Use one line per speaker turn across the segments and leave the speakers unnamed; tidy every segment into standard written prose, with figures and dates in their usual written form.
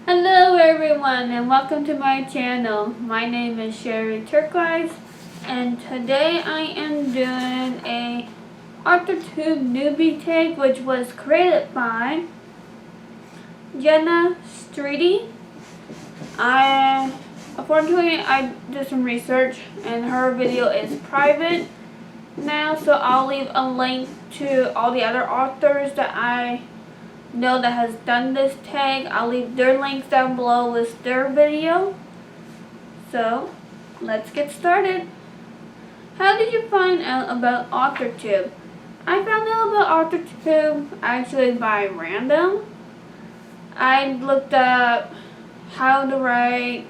Hello everyone and welcome to my channel. My name is Sherry Turquoise and today I am doing a Authortube Newbie Tag which was created by G.H.D. Unfortunately I did some research and her video is private now, so I'll leave a link to all the other authors that I know that has done this tag. I'll leave their links down below with their video. So let's get started. How did you find out about Authortube? I found out about Authortube actually by random. I looked up how to write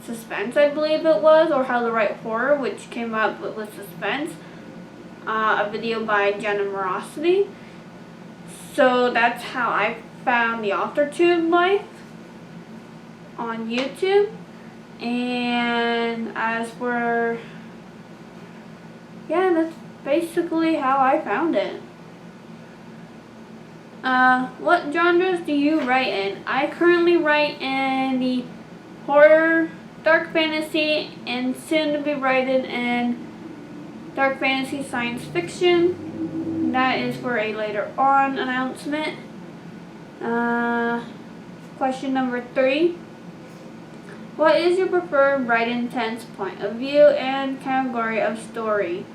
suspense, I believe it was, or how to write horror, which came up with suspense. A video by Generosity. So that's how I found the Authortube life on YouTube. And as for, yeah, that's basically how I found it. What genres do you write in? I currently write in the horror, dark fantasy, and soon to be writing in dark fantasy science fiction. That is for a later on announcement. Question number 3. What is your preferred writing tense, point of view, and category of story?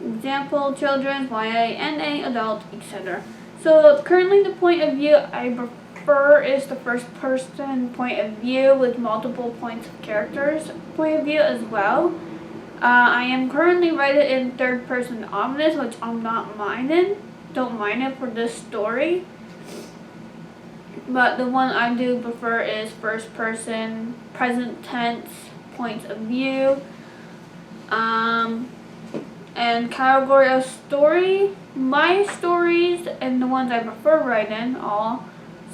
Example, children's, YA, NA, adult, etc. So currently the point of view I prefer is the first person point of view with multiple points of characters point of view as well. I am currently writing in third person ominous, which I'm not minding. Don't mind it for this story. But the one I do prefer is first person, present tense, points of view. And category of story. My stories and the ones I prefer writing all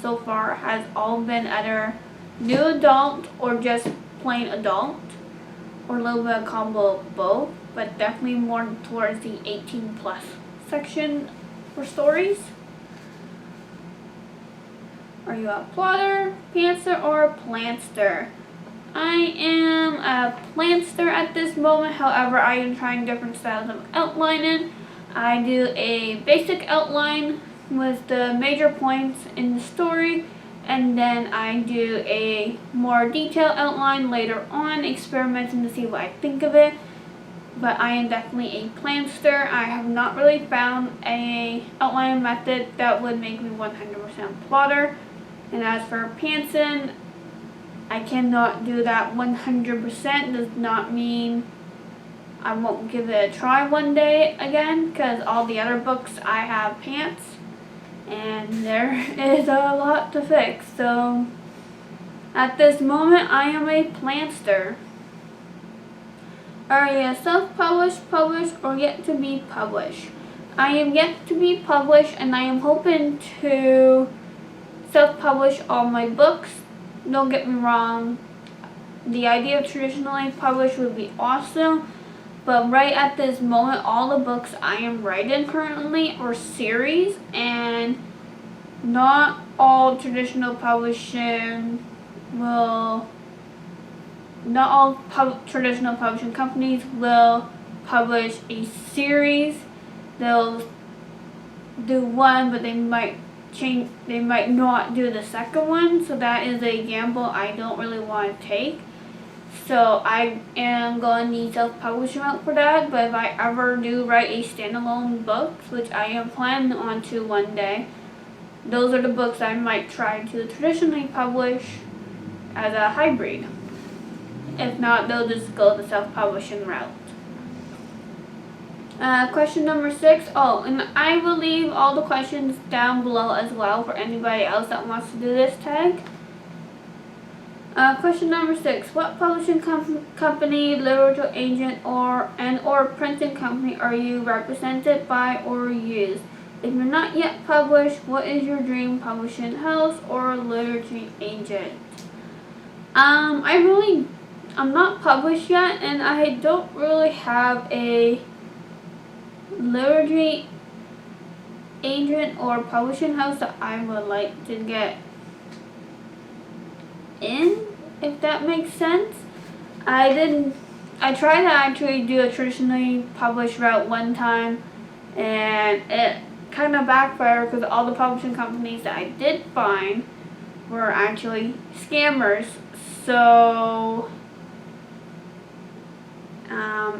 so far has all been either new adult or just plain adult, or a little bit of combo of both, but definitely more towards the 18 plus section for stories. Are you a plotter, pantser, or a plantster? I am a plantster at this moment, however I am trying different styles of outlining. I do a basic outline with the major points in the story, and then I do a more detailed outline later on, experimenting to see what I think of it. But I am definitely a plantster. I have not really found a outline method that would make me 100% plotter. And as for pantsing, I cannot do that 100%. Does not mean I won't give it a try one day again, because all the other books I have pants. And there is a lot to fix, so at this moment I am a plantster. Are you self-published, published, or yet to be published? I am yet to be published, and I am hoping to self-publish all my books. Don't get me wrong, the idea of traditionally published would be awesome, but right at this moment, all the books I am writing currently are series, and not all traditional publishing traditional publishing companies will publish a series. They'll do one, but they might not do the second one, so that is a gamble I don't really want to take. So I am going to need self-publishing out for that, but if I ever do write a standalone book, which I am planning on to one day, those are the books I might try to traditionally publish as a hybrid. If not, they'll just go the self-publishing route. Question number 6. Oh, and I will leave all the questions down below as well for anybody else that wants to do this tag. Question number 6. What publishing company, literature agent, or printing company are you represented by or use? If you're not yet published, what is your dream publishing house or literature agent? I'm not published yet, and I don't really have a literature agent or publishing house that I would like to get in, if that makes sense. I tried to actually do a traditionally published route one time, and it kind of backfired because all the publishing companies that I did find were actually scammers. So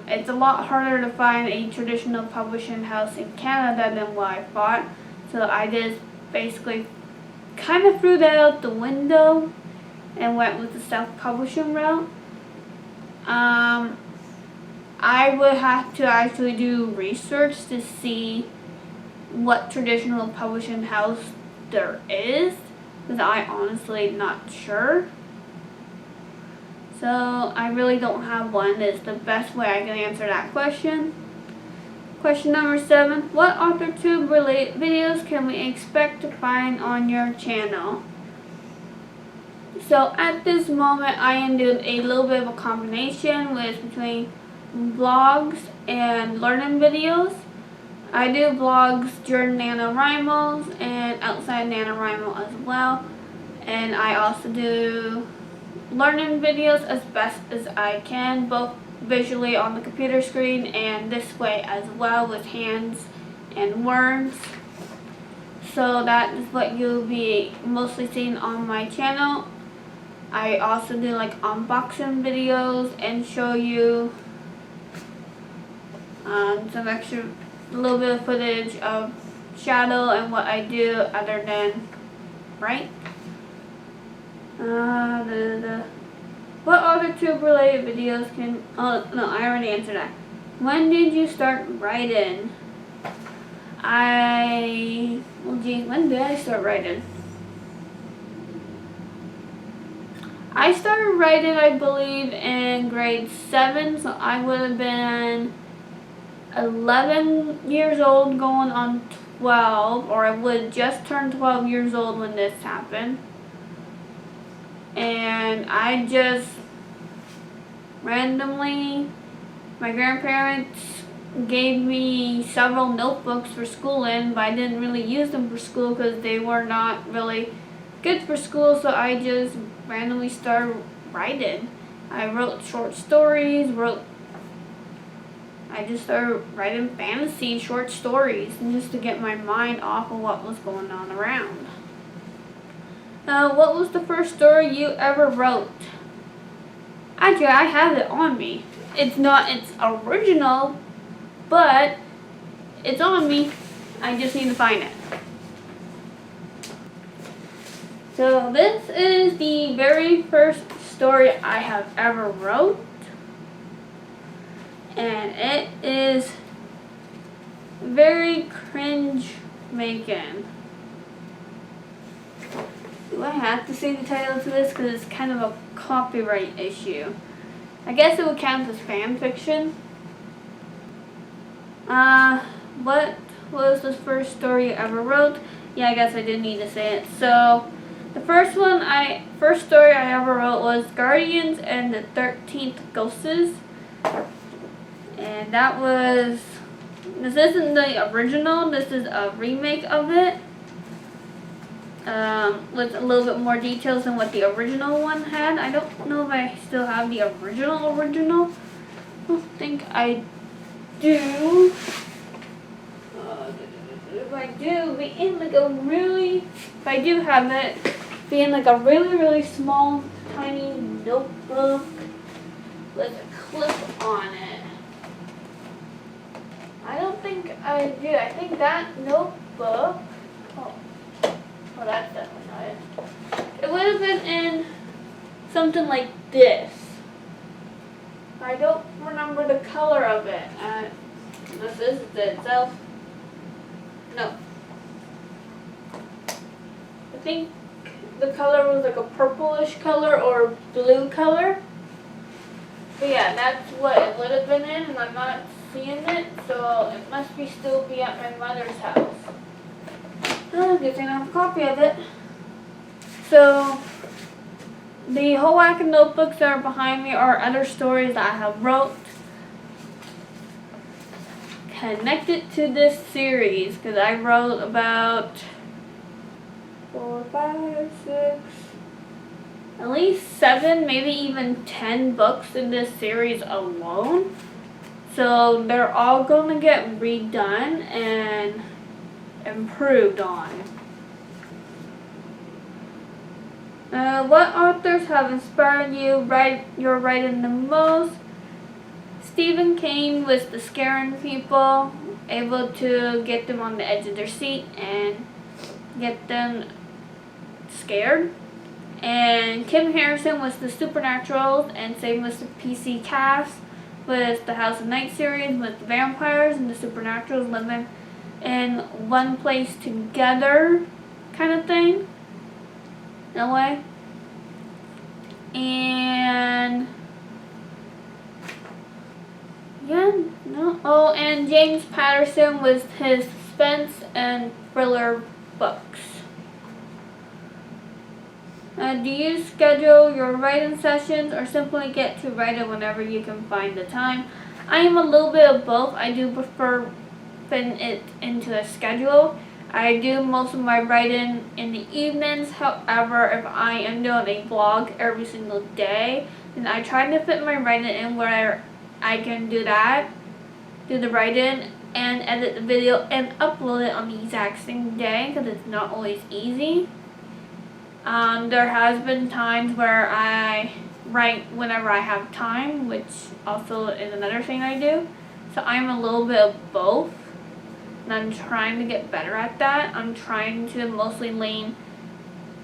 it's a lot harder to find a traditional publishing house in Canada than what I thought. So I just basically kind of threw that out the window and went with the self-publishing route. I would have to actually do research to see what traditional publishing house there is, because I honestly not sure. So I really don't have one. Is the best way I can answer that question. Question number 7. What Authortube related videos can we expect to find on your channel? So at this moment I am doing a little bit of a combination between vlogs and learning videos. I do vlogs during NaNoWriMo and outside NaNoWriMo as well. And I also do learning videos as best as I can, both visually on the computer screen and this way as well with hands and words. So that is what you'll be mostly seeing on my channel. I also do like unboxing videos and show you some extra little bit of footage of shadow and what I do other than write. What Authortube related videos can, oh no, I already answered that. When did you start writing? When did I start writing? I started writing, I believe, in grade 7, so I would have been 11 years old going on 12, or I would just turn 12 years old when this happened. And I just randomly, my grandparents gave me several notebooks for school in, but I didn't really use them for school because they were not really good for school, so I just randomly started writing. I wrote short stories, I just started writing fantasy short stories just to get my mind off of what was going on around. What was the first story you ever wrote? Actually, I have it on me. It's not its original, but it's on me. I just need to find it. So this is the very first story I have ever wrote. And it is very cringe making. Do I have to say the title to this because it's kind of a copyright issue? I guess it would count as fan fiction. What was the first story you ever wrote? Yeah, I guess I did need to say it. So the first story I ever wrote was Guardians and the 13th Ghosts. And that was, this isn't the original, this is a remake of it. With a little bit more details than what the original one had. I don't know if I still have the original. I don't think I do. If I do, if I do have it, be in like a really small, tiny notebook with a clip on it. I don't think I do. I think that notebook, well, that's definitely not it. It would have been in something like this. I don't remember the color of it. This is it itself. No. I think the color was like a purplish color or blue color. But yeah, that's what it would have been in, and I'm not seeing it, so it must still be at my mother's house. Oh, good thing I have a copy of it. So the whole whack of notebooks that are behind me are other stories that I have wrote connected to this series, because I wrote about 4, 5, 6, at least 7, maybe even 10 books in this series alone. So they're all going to get redone and improved on. What authors have inspired your writing the most? Stephen King was the scaring people, able to get them on the edge of their seat and get them scared. And Kim Harrison was the Supernaturals, and same was the PC cast with the House of Night series with the vampires and the Supernaturals living in one place together kind of thing, in a way. And and James Patterson was his suspense and thriller books. Do you schedule your writing sessions or simply get to write it whenever you can find the time? I am a little bit of both. I do prefer fitting it into a schedule. I do most of my writing in the evenings. However, if I am doing a vlog every single day, then I try to fit my writing in where I can do the writing and edit the video and upload it on the exact same day, because it's not always easy. There has been times where I write whenever I have time, which also is another thing I do. So I'm a little bit of both, and I'm trying to get better at that. I'm trying to mostly lean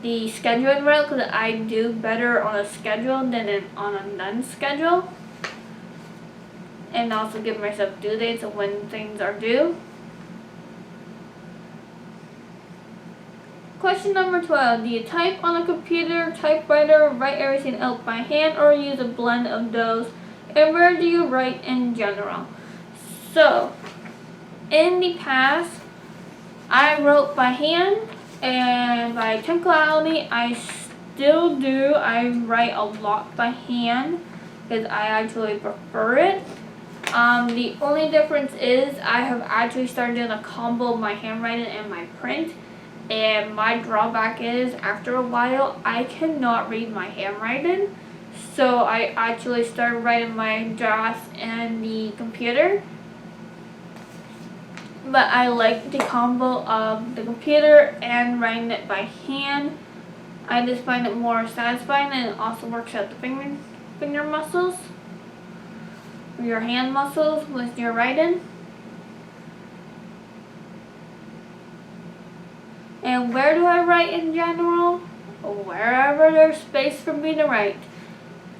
the scheduling route, because I do better on a schedule than on a non-schedule. And also give myself due dates of when things are due. Question number 12. Do you type on a computer, typewriter, write everything else by hand, or use a blend of those? And where do you write in general? So, in the past, I wrote by hand, and by technicality, I still do. I write a lot by hand, because I actually prefer it. The only difference is I have actually started doing a combo of my handwriting and my print. And my drawback is, after a while, I cannot read my handwriting. So I actually started writing my drafts in the computer. But I like the combo of the computer and writing it by hand. I just find it more satisfying, and it also works out the finger muscles, your hand muscles with your writing. And where do I write in general? Wherever there's space for me to write.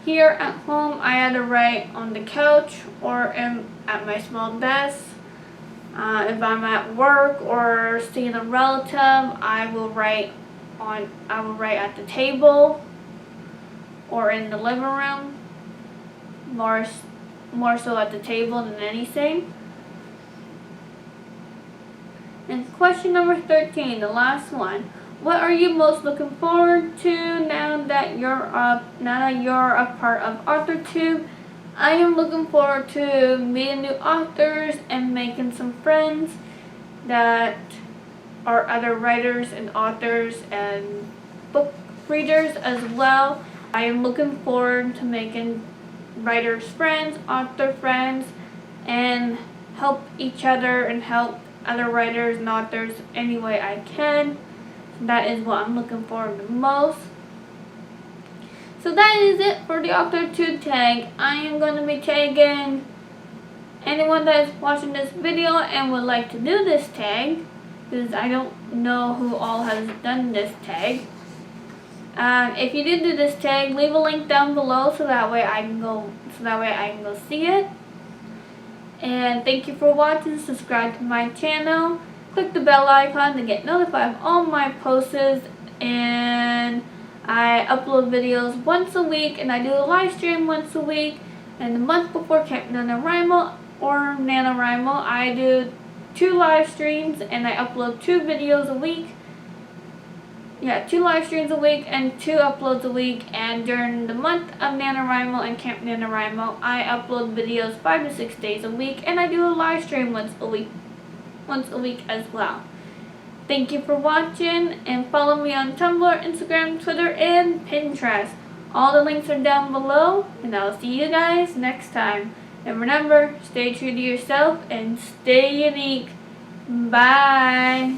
Here at home, I either write on the couch or at my small desk. If I'm at work or seeing a relative, I will write at the table or in the living room. More so at the table than anything. And question number 13, the last one. What are you most looking forward to now that you're a part of Authortube? I am looking forward to meeting new authors and making some friends that are other writers and authors and book readers as well. I am looking forward to making writers friends, author friends, and help each other and help other writers and authors any way I can. That is what I'm looking forward to most. So that is it for the Authortube tag. I am going to be tagging anyone that is watching this video and would like to do this tag, because I don't know who all has done this tag. If you did do this tag, leave a link down below so that way I can go see it. And thank you for watching. Subscribe to my channel. Click the bell icon to get notified of all my posts. And I upload videos once a week, and I do a live stream once a week. And the month before Camp NaNoWriMo or NaNoWriMo, I do 2 live streams, and I upload 2 videos a week. 2 live streams a week and 2 uploads a week. And during the month of NaNoWriMo and Camp NaNoWriMo, I upload videos 5 to 6 days a week, and I do a live stream once a week as well. Thank you for watching, and follow me on Tumblr, Instagram, Twitter, and Pinterest. All the links are down below, and I'll see you guys next time. And remember, stay true to yourself and stay unique. Bye.